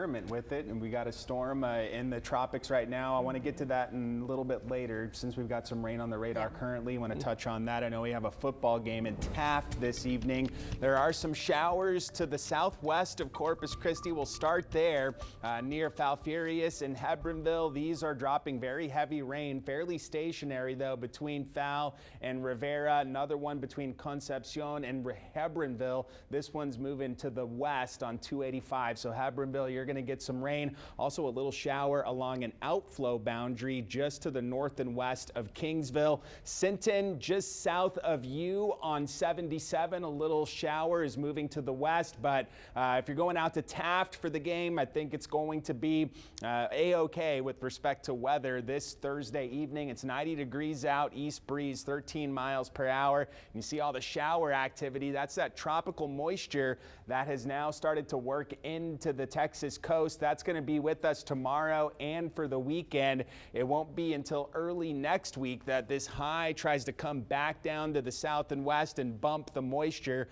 with it, and we got a storm in the tropics right now. I want to get to that in a little bit later since we've got some rain on the radar currently. Want to touch on that. I know we have a football game in Taft this evening. There are some showers to the southwest of Corpus Christi. We'll start there near Falfurrias and Hebronville. These are dropping very heavy rain, fairly stationary though between Fal and Rivera. Another one between Concepcion and Hebronville. This one's moving to the west on 285. So Hebronville, you're going to get some rain. Also a little shower along an outflow boundary just to the north and west of Kingsville. Sinton, just south of you on 77, a little shower is moving to the west. But if you're going out to Taft for the game, I think it's going to be a-okay with respect to weather this Thursday evening. It's 90 degrees out, east breeze 13 miles per hour. And you see all the shower activity. That's that tropical moisture that has now started to work into the Texas coast. That's going to be with us tomorrow and for the weekend. It won't be until early next week that this high tries to come back down to the south and west and bump the moisture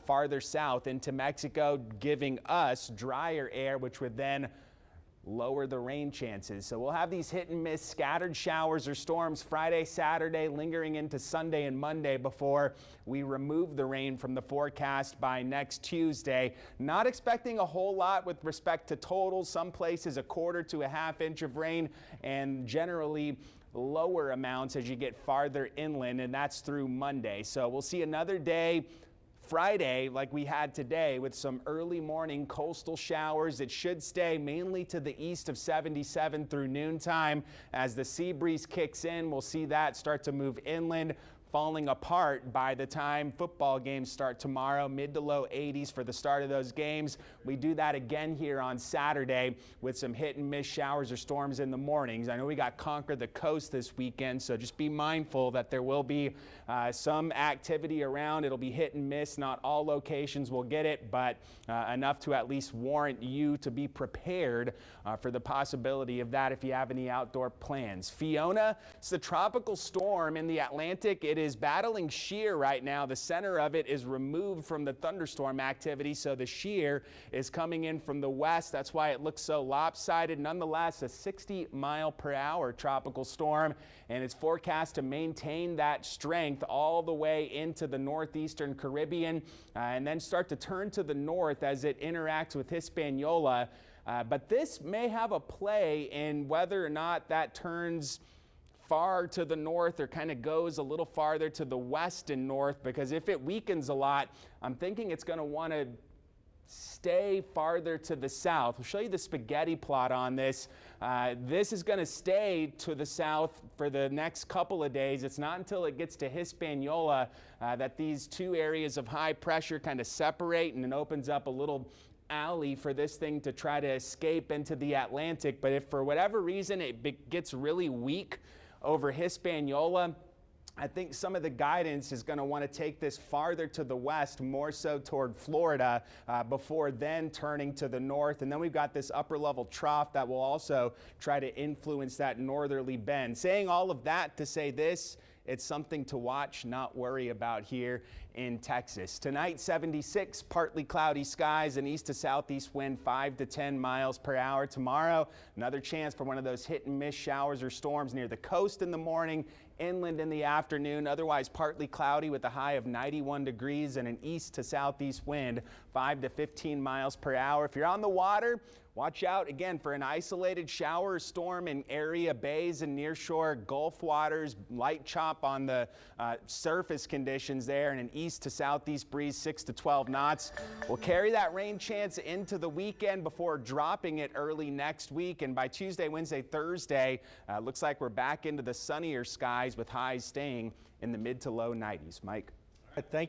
farther south into Mexico, giving us drier air, which would then lower the rain chances. So we'll have these hit and miss scattered showers or storms Friday, Saturday, lingering into Sunday and Monday before we remove the rain from the forecast by next Tuesday. Not expecting a whole lot with respect to totals. Some places a quarter to a half inch of rain, and generally lower amounts as you get farther inland, and that's through Monday. So we'll see another day Friday like we had today with some early morning coastal showers. It should stay mainly to the east of 77 through noontime. As the sea breeze kicks in, we'll see that start to move inland, falling apart by the time football games start tomorrow. Mid to low 80s for the start of those games. We do that again here on Saturday with some hit and miss showers or storms in the mornings. I know we got Conquer the Coast this weekend, so just be mindful that there will be some activity around. It'll be hit and miss. Not all locations will get it, but enough to at least warrant you to be prepared for the possibility of that if you have any outdoor plans. Fiona, it's the tropical storm in the Atlantic. It is battling shear right now. The center of it is removed from the thunderstorm activity, so the shear is coming in from the west. That's why it looks so lopsided. Nonetheless, a 60-mile-per-hour tropical storm, and it's forecast to maintain that strength all the way into the northeastern Caribbean and then start to turn to the north as it interacts with Hispaniola. But this may have a play in whether or not that turns far to the north or kind of goes a little farther to the west and north, because if it weakens a lot, I'm thinking it's going to want to stay farther to the south. We'll show you the spaghetti plot on this. This is going to stay to the south for the next couple of days. It's not until it gets to Hispaniola that these two areas of high pressure kind of separate, and it opens up a little alley for this thing to try to escape into the Atlantic. But if for whatever reason it gets really weak over Hispaniola, I think some of the guidance is going to want to take this farther to the west, more so toward Florida, before then turning to the north. And then we've got this upper level trough that will also try to influence that northerly bend. Saying all of that to say this: it's something to watch, not worry about here in Texas. Tonight, 76, partly cloudy skies, and east to southeast wind 5 to 10 miles per hour. Tomorrow, another chance for one of those hit and miss showers or storms near the coast in the morning, inland in the afternoon. Otherwise partly cloudy with a high of 91 degrees and an east to southeast wind 5 to 15 miles per hour. If you're on the water, watch out again for an isolated shower or storm in area bays and nearshore Gulf waters. Light chop on the surface conditions there, and an east to southeast breeze 6 to 12 knots. We'll carry that rain chance into the weekend before dropping it early next week. And by Tuesday, Wednesday, Thursday, looks like we're back into the sunnier skies with highs staying in the mid to low 90s. Mike. Thank you.